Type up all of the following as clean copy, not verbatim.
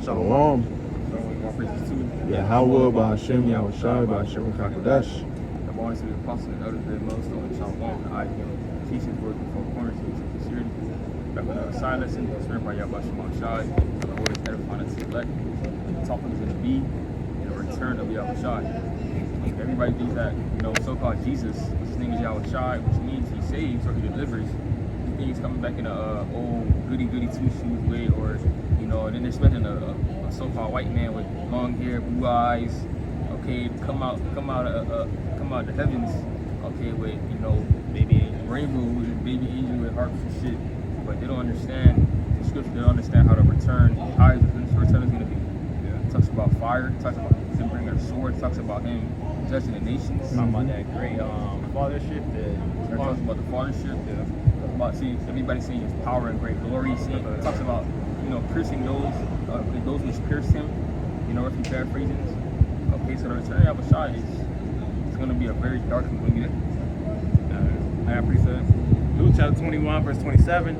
Shalom. All praises to Yahawashi, Ba'ashem, Yahawashi, Ba'ashem, Kakadash. the bonus to the apostle and others that milestone, Shalom, I teach his word before corners, teach his sincerity. Back with silence and inspired by Yahawashi, Ma'ashai, the Lord is edifying us to elect. Talking is going to be the return of Yahawashi. Everybody thinks that, so-called Jesus, his name is Yahawashi, which means he saves or he delivers. He thinks he's coming back in a old goody-goody two-shoes way, or and then they're expecting a so-called white man with long hair, blue eyes, okay, come out the heavens, okay, with baby angel, rainbows and baby angel with harps and shit, but they don't understand the scripture. They don't understand how the return, how his return is gonna be. Yeah. It talks about fire, it talks about him bringing a sword, it talks about him judging the nations. Talking about that great fathership. It talks about the fathership. Yeah. About everybody seeing his power and great glory. It talks about piercing those which pierced him, if you paraphrasing. Okay, so the return of Yahawashi is going to be a very dark and gloomy day. I appreciate it. Luke chapter 21, verse 27.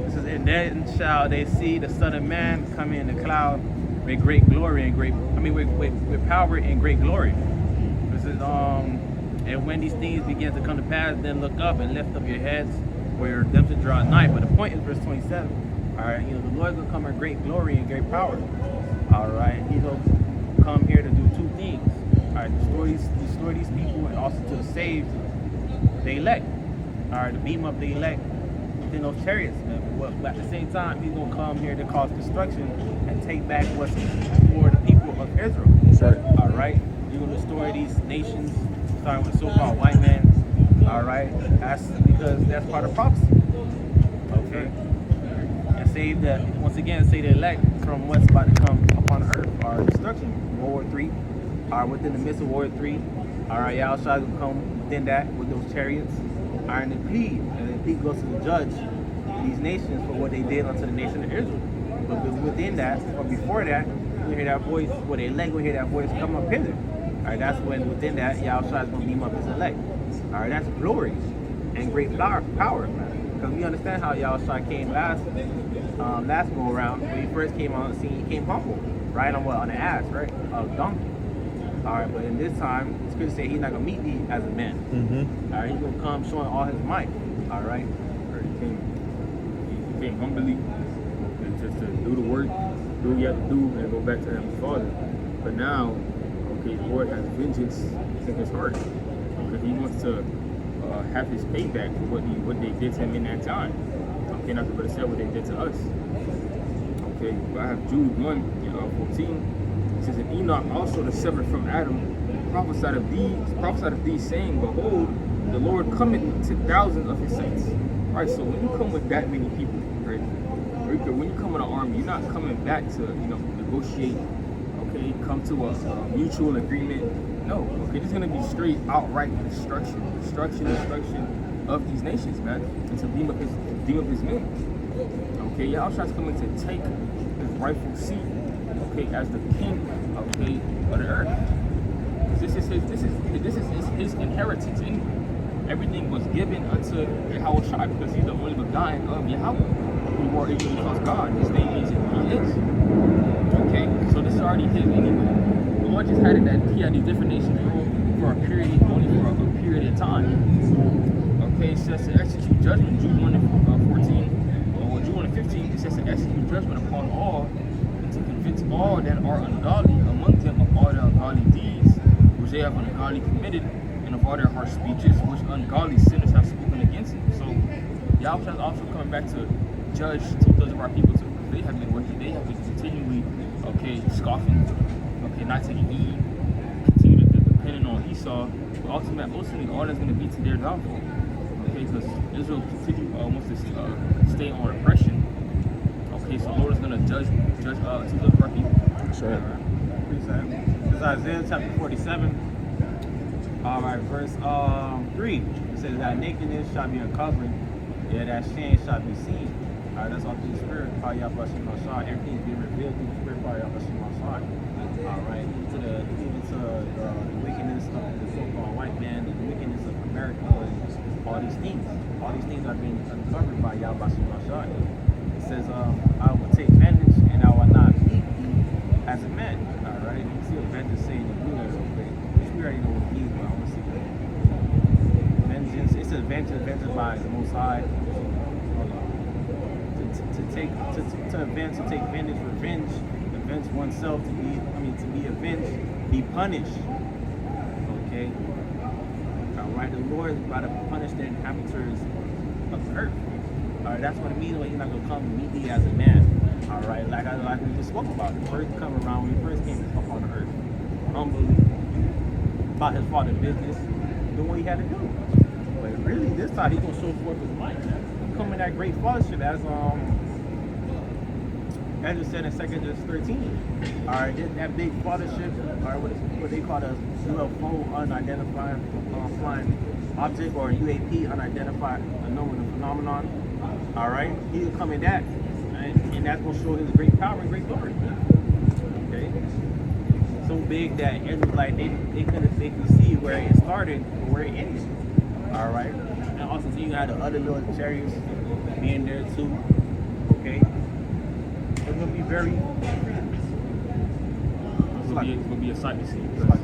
This is, and then shall they see the Son of Man coming in the cloud with great glory and with power and great glory. This is and when these things begin to come to pass, then look up and lift up your heads, where your redemption draw nigh. But the point is verse 27. All right, the Lord's gonna come in great glory and great power. All right, He's gonna come here to do two things. All right, destroy these people, and also to save the elect. All right, to beam up the elect within those chariots. But at the same time, He's gonna come here to cause destruction and take back what's for the people of Israel. That's right. All right, You're gonna destroy these nations, starting with so-called white men. All right, that's because that's part of prophecy. Okay. Save the elect from what's about to come upon the earth, or destruction. World War III, or within the midst of World War III, all right, Yahawashi will come within that with those chariots, and the plea goes to the judge these nations for what they did unto the nation of Israel. But within that, or before that, you hear that voice, the elect will hear that voice come up hither. All right, that's when within that, Yahawashi is going to beam up his elect. All right, that's glory and great power, man. Because we understand how Yahawashi came last go around. When he first came on the scene, he came humble, right? On an ass, right? A donkey. All right, but in this time, the scripture say he's not gonna meet thee as a man. Mm-hmm. All right, he's gonna come showing all his might. All right. He came humbly, and just to do the work, do what you have to do, and go back to Heavenly Father. But now, okay, the Lord has vengeance in his heart. Okay, he wants to have his payback for what they did to him in that time. Okay, not to better say what they did to us. Okay, but I have Jude 1, 14. It says, and Enoch also the seventh from Adam prophesied of these, saying, behold, the Lord cometh to thousands of his saints. Right, so when you come with that many people, right? When you come with an army, you're not coming back to negotiate. Okay, come to a mutual agreement. No, okay, this is gonna be straight outright destruction of these nations, man, and to beam up his men. Okay, Yahawashi is coming to take his rightful seat, okay, as the king, okay, of the earth. This is his inheritance. And everything was given unto Yahawashi because he's the only begotten of Yahweh, who are able to cause God. His name is and he is. Okay, so this is already his anyway. The Lord just had it that he had these different nations for a period, only for a period of time. Okay, it says to execute judgment, Jude 1 and 14, or Jude 1 and 15, it says to execute judgment upon all, and to convince all that are ungodly among them of all their ungodly deeds, which they have ungodly committed, and of all their harsh speeches, which ungodly sinners have spoken against him. So, Yahawashi is also coming back to judge two-thirds of our people too, because they have been wicked, they have been continually, okay, scoffing, okay, not taking heed, continue to depending on Esau, but ultimately all that's going to be to their downfall. Okay, because Israel wants to stay on oppression. Okay, so the Lord is going to judge two of our people. That's right. This is Isaiah chapter 47. All right, verse 3. It says that nakedness shall be uncovered, yeah, that shame shall be seen. All right, that's all through the Spirit. Everything is being revealed through the Spirit. All right, even to the wickedness of the so-called white man, the wickedness of America, and all these things. All these things are being uncovered by Yahawashi. It says, I will take vengeance and I will not beat thee, man to take revenge, avenge oneself, to be avenged, be punished. Okay? Alright, the Lord is about to punish the inhabitants of the earth. Alright, that's what it means when he's not gonna come immediately as a man. Alright, like we just spoke about. The first come around when he first came upon the earth. Humbly about his father's business, doing what he had to do. But really this time he's gonna show forth his might. Come in that great fellowship as it said in 2 13. Alright, that big fellowship, or what they call a UFO, unidentified flying object, or UAP, unidentified phenomenon. Alright, he'll come in that, and that's gonna show his great power and great glory. Okay, so big that it was like they could see where it started or where it ended. All right, and also so you had the other little chariots being there too. Okay, it's gonna be very. It's gonna be a sight to see. Because,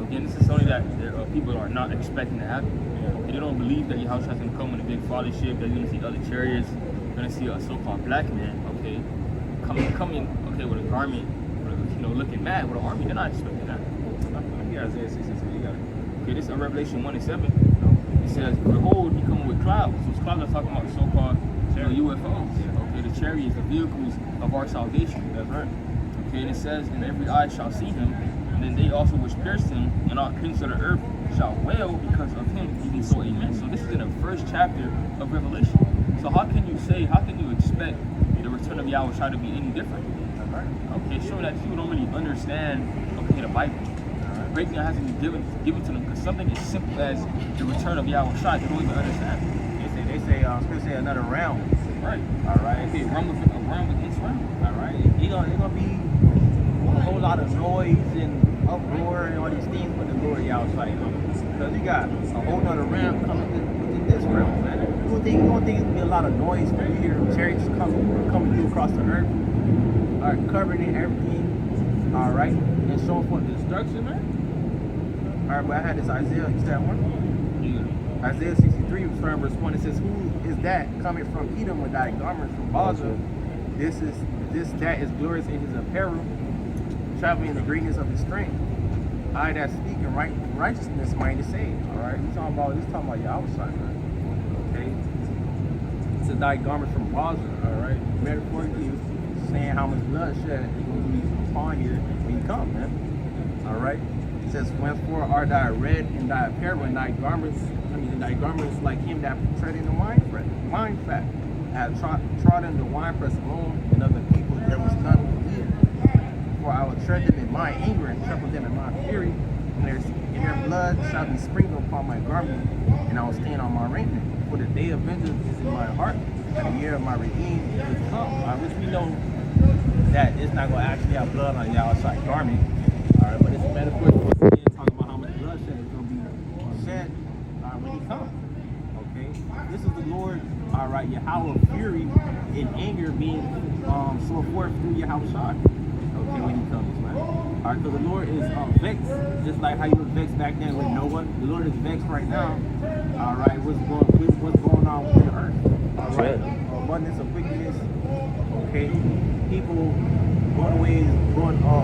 again, this is something that people are not expecting to happen. They don't believe that Yahawashi is going to come in a big fathership. They're going to see other chariots. They're going to see a so-called black man, okay, coming, okay, with a garment, looking mad with an army. They're not expecting that. Yeah, Isaiah 63. You got it. Okay, this is Revelation 1:7. It says, "Behold, he coming with clouds." So clouds are talking about the so-called UFOs. Okay, the chariots, the vehicles of our salvation. That's right. Okay, and it says, "And every eye shall see him, and then they also which pierced him, and all kings of the earth shall wail because of him." Even so, amen. So this is in the first chapter of Revelation. So how can you expect the return of Yahawashi to be any different? Okay, showing that people don't really understand, okay, the Bible. Breakdown has to be given to them, because something as simple as the return of Yahawashi, they don't even understand. They say scripture say another round. Right. All right. Okay, a realm against realm. All right. It's gonna be a whole lot of noise and uproar and all these things when the Lord Yahawashi. Because you got a whole nother realm coming within this realm, man. You don't think it's gonna be a lot of noise when you hear chariots coming through across the earth, all right, covering everything, all right, and showing forth destruction, man. All right, but I had this Isaiah, you said one? Yeah. Isaiah 63, starting verse 1, it says, "Who is that coming from Edom with thy garments from Baza? That is glorious in his apparel, traveling in the greatness of his strength. I that speak in righteousness mighty say." All right, he's talking about Yahawashi, man. Okay, it's a thy garments from Baza. All right, metaphorically saying how much bloodshed is going to be upon you when you come, man. All right, it says, "Wherefore are thy red in thy apparel, and thy garments like him that treading the wine fat. I have trodden the winepress alone, and of the people there was none to eat. For I will tread them in my anger and trample them in my fury, and their blood shall be sprinkled upon my garment, and I will stand on my raiment. For the day of vengeance is in my heart, and the year of my redeemed is come." Which we know that it's not going to actually have blood on Yahweh's garment. All right, but it's a metaphor talking about how much bloodshed is going to be shed when he comes. Okay, this is the Lord. All right, Yahweh fury and anger being so forth through Yahawashi. Okay, when he comes, man. All right, because the Lord is vexed, just like how he was vexed back then with Noah. The Lord is vexed right now. All right, what's going on with the earth? All right, abundance of wickedness. Okay, people going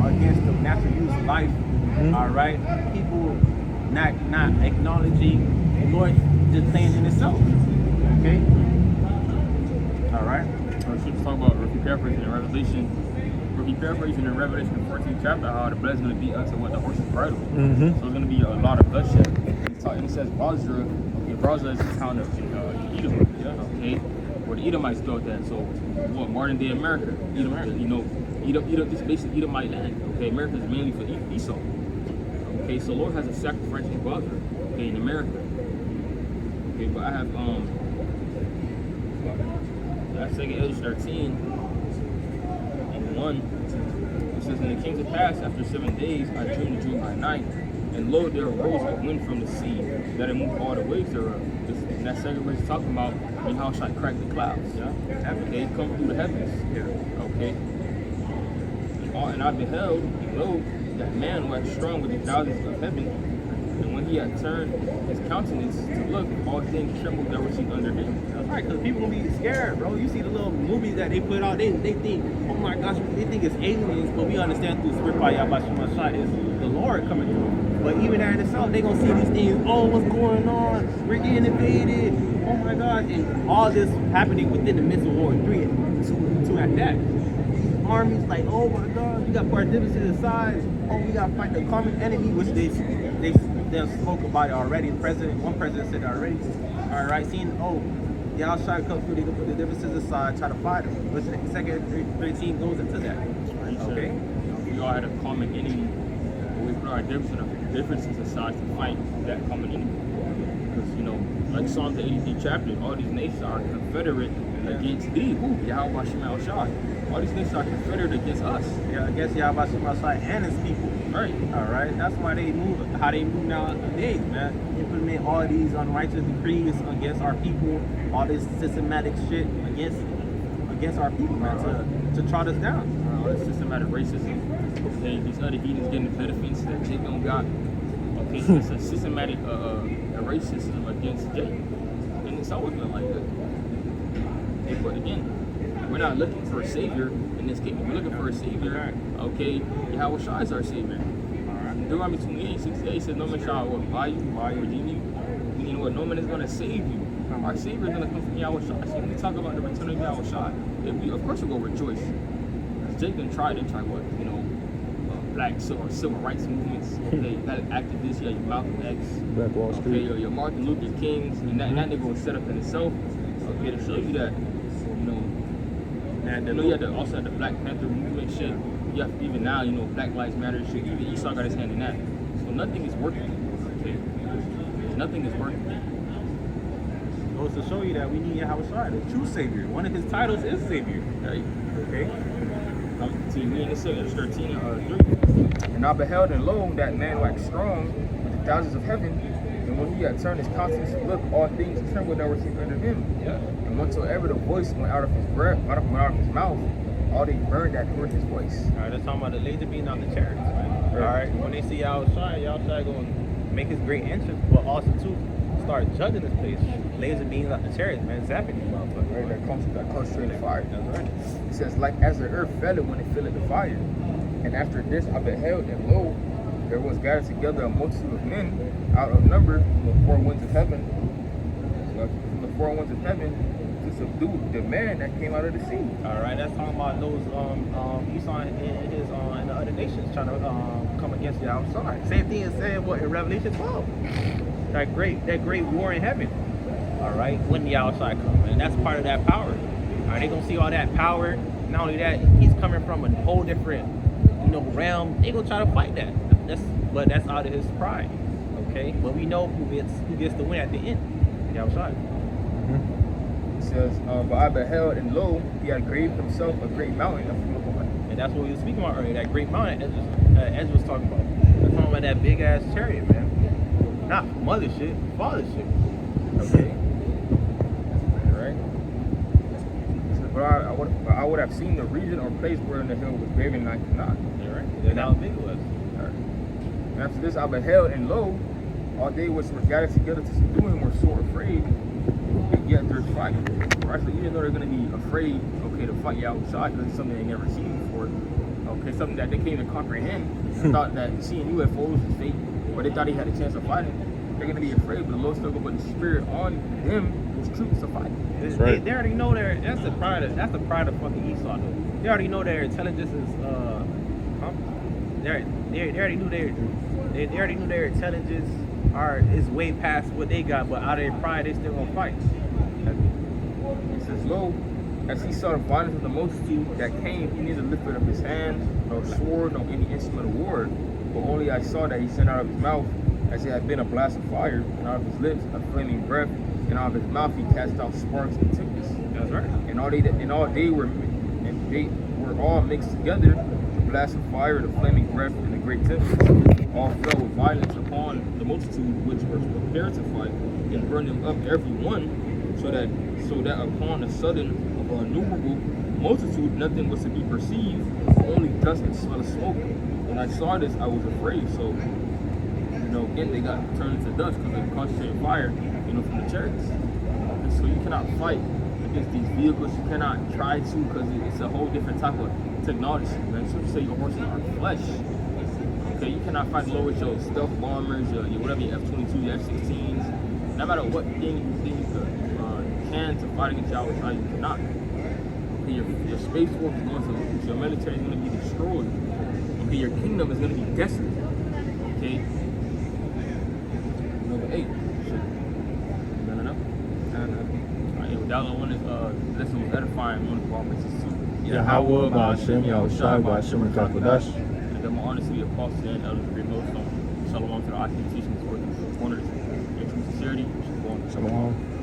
against the natural use of life. Mm-hmm. All right, people not acknowledging the Lord just saying in itself. Okay. All right. She was talking about repeat paraphrasing in Revelation. Repeat paraphrasing in Revelation 14th chapter, how the blood is going to be unto what the horse's bridle. Mm-hmm. So it's going to be a lot of bloodshed. And it says Basra. Okay, Basra is the town of Edom. Yeah. Okay. Where the Edomites built that. So what? Modern day America. Edom. This is basically Edomite land. Okay. America is mainly for Esau. Okay. So Lord has a sacrifice in Basra. Okay, in America. Okay, but I have that's 2 Ezra 13 and 1. It says, "And it came to pass after 7 days, I dreamed a dream by night, and lo, there arose a wind from the sea, that it moved all the waves thereof." And that second verse is talking about how shall I crack the clouds. Yeah, okay, come through the heavens. Yeah, okay. And I beheld, and lo, that man waxed strong with the thousands of heaven, And when he had turned his countenance to look, all things trembled that were seen under him. That's right, because people gonna be scared, bro. You see the little movies that they put out, they think, oh my gosh, they think it's aliens, but we understand through Spirit by Yahawashi Mashiach is the Lord coming through. But even at the south, they gonna see these things, oh, what's going on? We're getting invaded. Oh my gosh. And all this happening within the midst of War 3 and 2 at that. Armies like, oh my God, we got participants sides. Oh, we got to fight the common enemy, which they spoke about it already. One president said it already. All right, seeing, y'all try to come through, they can put the differences aside, try to fight them. Which the second 13 goes into that. Okay? We all had a common enemy, but we put our differences aside to fight that common enemy. Because, like Psalm the 83rd chapter, all these nations are confederate against thee, Yahawashi. All these nations are confederate against us. Yeah, against Yahawashi Mashiach and his people. Right. All right. That's why they move, how they move nowadays, man. Implement all these unrighteous decrees against our people, all this systematic shit against our people, man, to trot us down. All this systematic racism. Okay, these other heathens getting the benefits that Jake don't got. Okay, so it's a systematic racism against Jake. And it's always been like that. But again, we're not looking for a savior in this case. We're looking for a savior. Okay, Yahawashi is our savior. Deuteronomy 28:68 says, "No man shall buy you, redeem you. Meaning what? No man is going to save you. Our savior is going to come from Yahawashi." So when we talk about the return of Yahawashi, of course we'll go rejoice. Jacob tried what? Black civil rights movements. Okay, that activists. You have your Malcolm X. Black Wall Street. Okay, your Martin Luther Kings, and that nigga was set up in itself. Okay, to show you that. You had also had the Black Panther movement shit. You have even now, Black Lives Matter shit. Even Esau got his hand in that. So nothing is working. Okay, nothing is working. Goes to show you that we need Yahawashi, the true savior. One of his titles is savior. Right. Okay. See, we in the 13, 3. And I beheld, and lo, that man waxed strong with the thousands of heaven. And when he had turned his countenance to look, all things trembled that were seen under him. Yeah. And whatsoever the voice went out of his breath, out of his mouth, all they burned that heard his voice. All right, that's talking about the laser beam on the chariots, right? All right, when they see Yahawashi going to make his great entrance, but also too start judging this place. Laser beams out the chariots, man, zapping these motherfuckers. Right, that comes straight to fire. That's right. It says, like as the earth fell when it filled the fire. And after this I beheld, and lo, there was gathered together a multitude of men out of number from the four winds of heaven. To subdue the man that came out of the sea. All right, that's talking about those Esau and his and the other nations trying to come against the outside. Same thing is said in Revelation 12. That great war in heaven. All right, when the outside comes, and that's part of that power. All right, they gonna see all that power. Not only that, he's coming from a whole different realm. They gonna try to fight that. But that's out of his pride. Okay, but we know who gets the win at the end. The outside. It says, but I beheld, and lo, he had graved himself a great mountain from upon. And that's what we were speaking about earlier, that great mountain Ezra was talking about. We're talking about that big ass chariot, man. Not mother shit, father shit. Okay? Right? But I would have seen the region or place wherein the hill was graven, and I could not. Yeah, right? That's how big it was. Right. And after this I beheld, and lo, all they which were gathered together to subdue him were sore afraid. Yet there's fight. Right? So even though they're going to be afraid, to fight Yahawashi, because it's something they never seen before. Okay, something that they can't even comprehend. They thought that seeing UFOs is fake, or they thought he had a chance of fighting. They're going to be afraid, but the Lord still going to put the spirit on them, his troops to fight. Right. They already know that's the pride of fucking Esau, though. They already know their intelligence is they already knew their intelligence is way past what they got, but out of their pride they still gonna fight. It says, lo, as he saw the violence of the multitude that came, he neither lifted up his hands, nor sword, nor any instrument of war, but only I saw that he sent out of his mouth, as it had been a blast of fire, and out of his lips a flaming breath, and out of his mouth he cast out sparks and tempests. That's right. And they were all mixed together, the blast of fire, the flaming breath, and the great tempest. All fell with violence upon the multitude which were prepared to fight, and burned them up every one, so that upon the sudden of an innumerable multitude nothing was to be perceived, only dust and smell of smoke. When I saw this, I was afraid. So again, they got turned into dust because of the concentrated fire, from the chariots. Okay, so you cannot fight against these vehicles. You cannot try to because it's a whole different type of technology. Man, so you say your horses are flesh. Okay, you cannot fight low with your stealth bombers, your whatever, your F-22, your F-16s. No matter what thing you think you can to fight against Yahawashi, you cannot. Okay, your space force is going to lose. Your military is going to be destroyed. Okay, your kingdom is going to be desolate. Okay. Number 8. None enough. Alright, with that one is lesson was edifying. One of our messages too. Yahweh Ba'ashem Yahawashi Ba'ashem Rakakodash. And then my honor to the apostles and elders of great millstone. Shalom to the Aki teachings, workers, corners, and true sincerity. Shalom. Shalom.